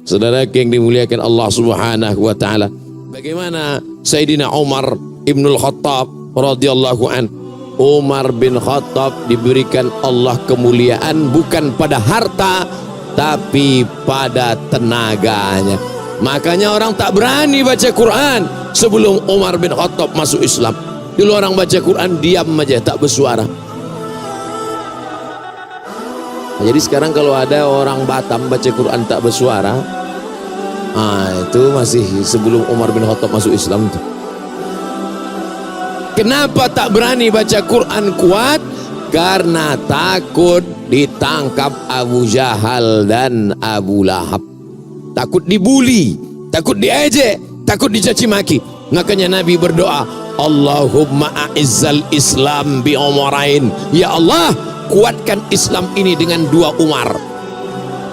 Saudara yang dimuliakan Allah Subhanahu wa taala, bagaimana Sayyidina Umar Ibnul Khattab radhiyallahu an. Umar bin Khattab diberikan Allah kemuliaan bukan pada harta tapi pada tenaganya. Makanya orang tak berani baca Quran sebelum Umar bin Khattab masuk Islam. Dulu orang baca Quran diam aja, tak bersuara. Nah, jadi sekarang kalau ada orang Batam baca Quran tak bersuara, itu masih sebelum Umar bin Khattab masuk Islam tuh. Kenapa tak berani baca Quran kuat? Karena takut ditangkap Abu Jahal dan Abu Lahab. Takut dibuli, takut diejek, takut dicaci maki. Makanya Nabi berdoa, Allahumma a'izzal Islam bi Umarain. Ya Allah, kuatkan Islam ini dengan 2 Umar.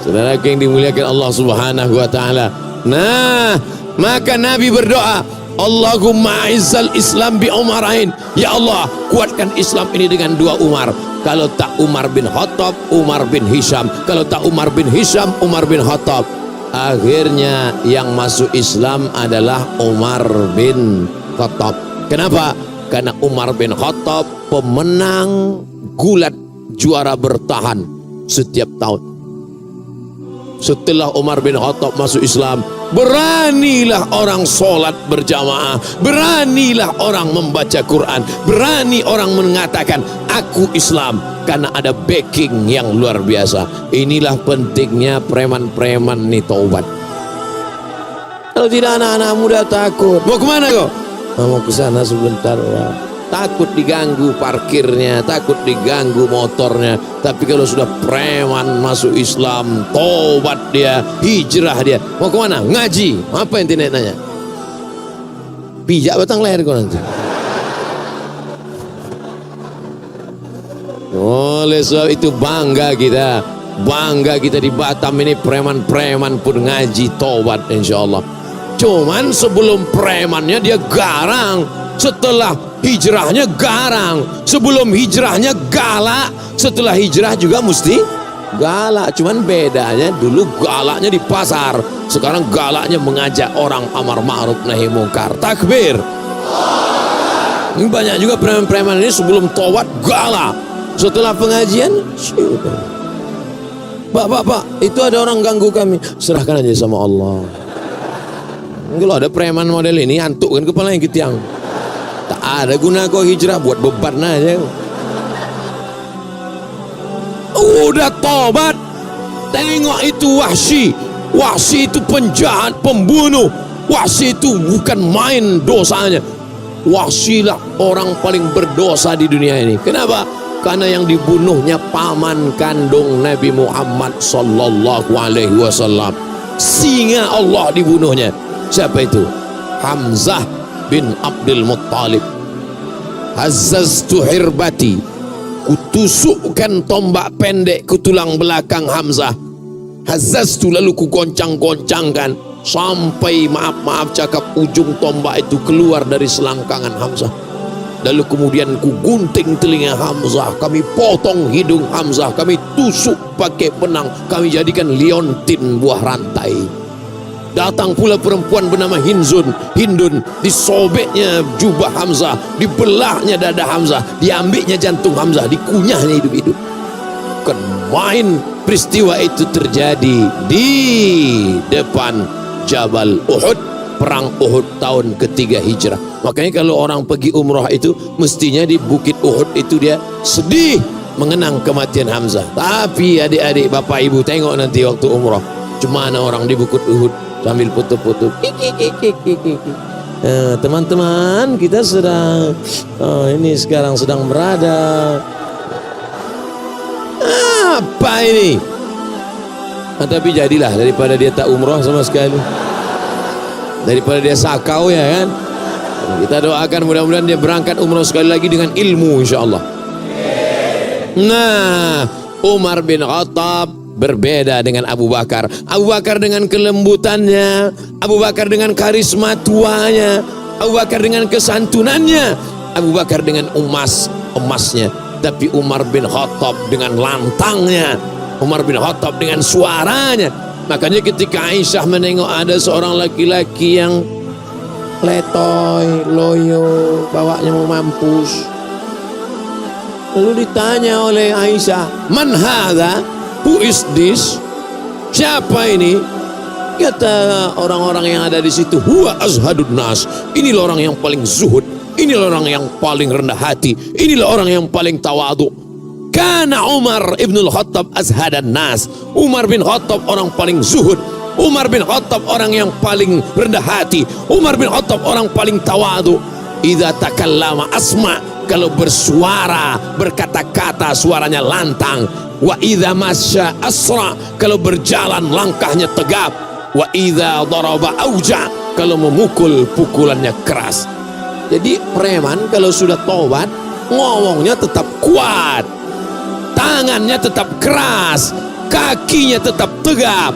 Saudara yang dimuliakan Allah Subhanahu wa taala. Nah, maka Nabi berdoa, Allahumma a'izzal Islam bi Umarain. Ya Allah, kuatkan Islam ini dengan 2 Umar. Kalau tak Umar bin Khattab, Umar bin Hisham. Kalau tak Umar bin Hisham, Umar bin Khattab. Akhirnya yang masuk Islam adalah Umar bin Khattab. Kenapa? Karena Umar bin Khattab pemenang gulat, juara bertahan setiap tahun. Setelah Umar bin Khattab masuk Islam, beranilah orang sholat berjamaah, beranilah orang membaca Quran, berani orang mengatakan aku Islam, karena ada backing yang luar biasa. Inilah pentingnya preman-preman nih taubat. Kalau tidak anak-anak muda takut. Mau kemana kok? Mau ke sana sebentar. Takut diganggu parkirnya, takut diganggu motornya. Tapi kalau sudah preman masuk Islam, tobat dia, hijrah dia. Mau kemana? Ngaji. Apa yang tidak nanya? Pijak batang leher kau nanti. Oleh sebab itu bangga kita di Batam ini, preman-preman pun ngaji tobat insyaallah. Cuman sebelum premannya dia garang, setelah hijrahnya garang, sebelum hijrahnya galak, setelah hijrah juga mesti galak. Cuman bedanya dulu galaknya di pasar, sekarang galaknya mengajak orang amar ma'ruf nahi munkar. Takbir. Ini banyak juga preman-preman ini sebelum taubat galak, setelah pengajian Pak, itu ada orang ganggu kami, serahkan aja sama Allah. Kalau ada preman model ini, antuk kan kepala yang ketiang. Tak ada guna kau hijrah, buat beban aja. Udah tobat, tengok itu Wahsy itu penjahat, pembunuh. Wahsy itu bukan main dosanya. Wahsy lah orang paling berdosa di dunia ini. Kenapa? Karena yang dibunuhnya paman kandung Nabi Muhammad sallallahu alaihi wasallam. Singa Allah dibunuhnya. Siapa itu? Hamzah bin Abdul Muttalib. Hazzaztu hirbati, kutusukkan tombak pendek ke tulang belakang Hamzah. Hazzaztu, lalu ku goncang-goncangkan sampai maaf cakap ujung tombak itu keluar dari selangkangan Hamzah. Lalu kemudian ku gunting telinga Hamzah, kami potong hidung Hamzah, kami tusuk pakai penang, kami jadikan liontin buah rantai. Datang pula perempuan bernama Hindun, disobeknya jubah Hamzah, dibelahnya dada Hamzah, diambilnya jantung Hamzah, dikunyahnya hidup-hidup. Bukan main peristiwa itu terjadi di depan Jabal Uhud, perang Uhud tahun ketiga hijrah. Makanya kalau orang pergi umrah itu mestinya di Bukit Uhud itu dia sedih mengenang kematian Hamzah. Tapi adik-adik, bapak ibu, tengok nanti waktu umrah, cumana orang di Bukit Uhud sambil foto-foto. Teman-teman, kita sedang ini sekarang sedang berada apa ini? Tapi jadilah, daripada dia tak umrah sama sekali, daripada dia sakau, ya kan, kita doakan mudah-mudahan dia berangkat umrah sekali lagi dengan ilmu insyaallah. Nah, Umar bin Khattab berbeda dengan Abu Bakar. Abu Bakar dengan kelembutannya, Abu Bakar dengan karisma tuanya, Abu Bakar dengan kesantunannya, Abu Bakar dengan emasnya. Tapi Umar bin Khattab dengan lantangnya, Umar bin Khattab dengan suaranya. Makanya ketika Aisyah menengok ada seorang laki-laki yang letoy, loyo, bawanya mau mampus, lalu ditanya oleh Aisyah, "Man hadha? Who is this?" Siapa ini? Kata orang-orang yang ada di situ, "Huwa azhadun nas." Inilah orang yang paling zuhud, inilah orang yang paling rendah hati, inilah orang yang paling tawadhu. Kana Umar ibn al-Khattab azhadan nas. Umar bin Khattab orang paling zuhud. Umar bin Khattab orang yang paling rendah hati. Umar bin Khattab orang paling tawadhu. Idza takallama asma, kalau bersuara, berkata-kata suaranya lantang. Wa idza masya asra, kalau berjalan langkahnya tegap. Wa idza daraba auja, kalau memukul pukulannya keras. Jadi preman kalau sudah tobat, ngomongnya tetap kuat, tangannya tetap keras, kakinya tetap tegap,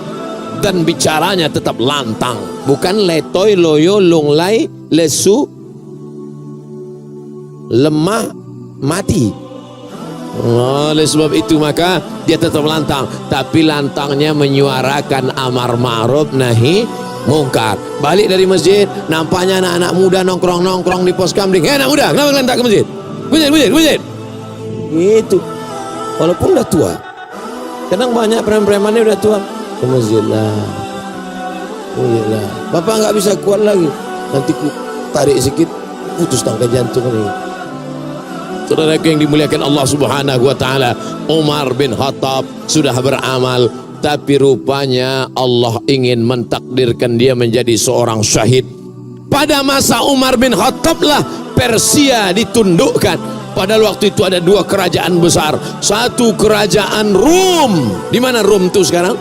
dan bicaranya tetap lantang. Bukan letoy, loyo, lunglai, lesu, lemah, mati. Oleh sebab itu maka dia tetap lantang, tapi lantangnya menyuarakan amar ma'ruf nahi mungkar. Balik dari masjid, nampaknya anak-anak muda nongkrong-nongkrong di pos kamling. Anak muda, kenapa kalian tak ke masjid? Masjid. Gitu. Walaupun udah tua. Kadang banyak preman-premannya udah tua. Ke masjid lah. Bapak nggak bisa kuat lagi. Nanti ku tarik sedikit, putus tangkai jantung ini. Saudara yang dimuliakan Allah Subhanahu wa taala, Umar bin Khattab sudah beramal, tapi rupanya Allah ingin mentakdirkan dia menjadi seorang syahid. Pada masa Umar bin Khattab lah Persia ditundukkan. Padahal waktu itu ada dua kerajaan besar. Satu kerajaan Rum. Di mana Rum itu sekarang?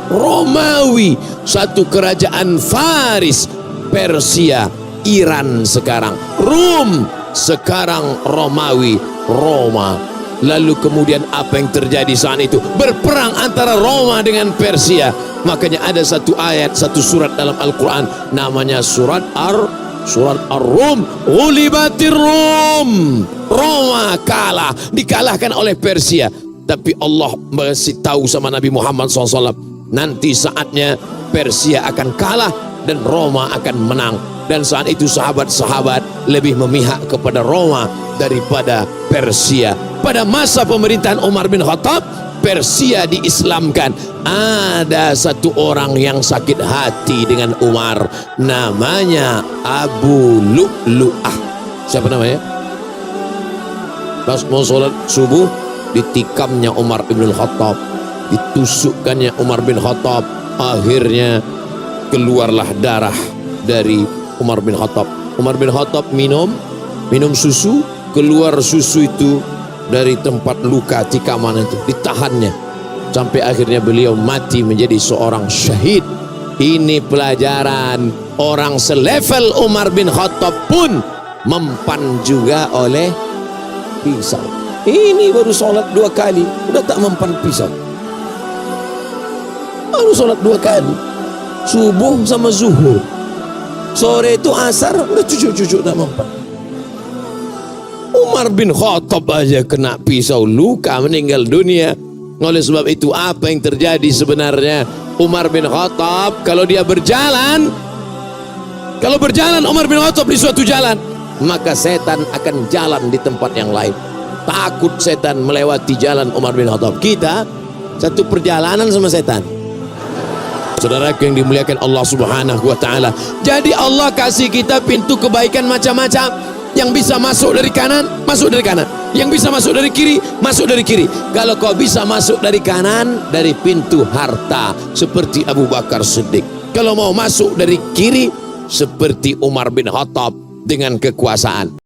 Romawi. Satu kerajaan Faris, Persia, Iran sekarang. Rum sekarang Romawi, Roma. Lalu kemudian apa yang terjadi saat itu? Berperang antara Roma dengan Persia. Makanya ada satu ayat, satu surat dalam Al-Quran, namanya surat Ar-Rum. Ghulibatir Rum. Roma kalah, dikalahkan oleh Persia. Tapi Allah masih tahu sama Nabi Muhammad SAW, nanti saatnya Persia akan kalah dan Roma akan menang. Dan saat itu sahabat-sahabat lebih memihak kepada Roma daripada Persia. Pada masa pemerintahan Umar bin Khattab, Persia diislamkan. Ada satu orang yang sakit hati dengan Umar, namanya Abu Lu'lu'ah. Siapa namanya? Pas mau sholat subuh, ditikamnya Umar bin Khattab, ditusukkannya Umar bin Khattab. Akhirnya keluarlah darah dari Umar bin Khattab. Umar bin Khattab minum susu, keluar susu itu dari tempat luka tikaman itu, ditahannya sampai akhirnya beliau mati menjadi seorang syahid. Ini pelajaran, orang selevel Umar bin Khattab pun mempan juga oleh pisau. Ini baru sholat 2 kali udah tak mempan pisau. Baru sholat 2 kali, subuh sama zuhur. Sore itu asar, udah cucuk-cucuk tak mempan. Umar bin Khattab aja kena pisau, luka, meninggal dunia. Oleh sebab itu apa yang terjadi sebenarnya? Umar bin Khattab kalau berjalan Umar bin Khattab di suatu jalan, maka setan akan jalan di tempat yang lain. Takut setan melewati jalan Umar bin Khattab. Kita satu perjalanan sama setan. Saudara yang dimuliakan Allah Subhanahu wa taala. Jadi Allah kasih kita pintu kebaikan macam-macam. Yang bisa masuk dari kanan, masuk dari kanan. Yang bisa masuk dari kiri, masuk dari kiri. Kalau kau bisa masuk dari kanan, dari pintu harta, seperti Abu Bakar Siddiq. Kalau mau masuk dari kiri, seperti Umar bin Khattab dengan kekuasaan.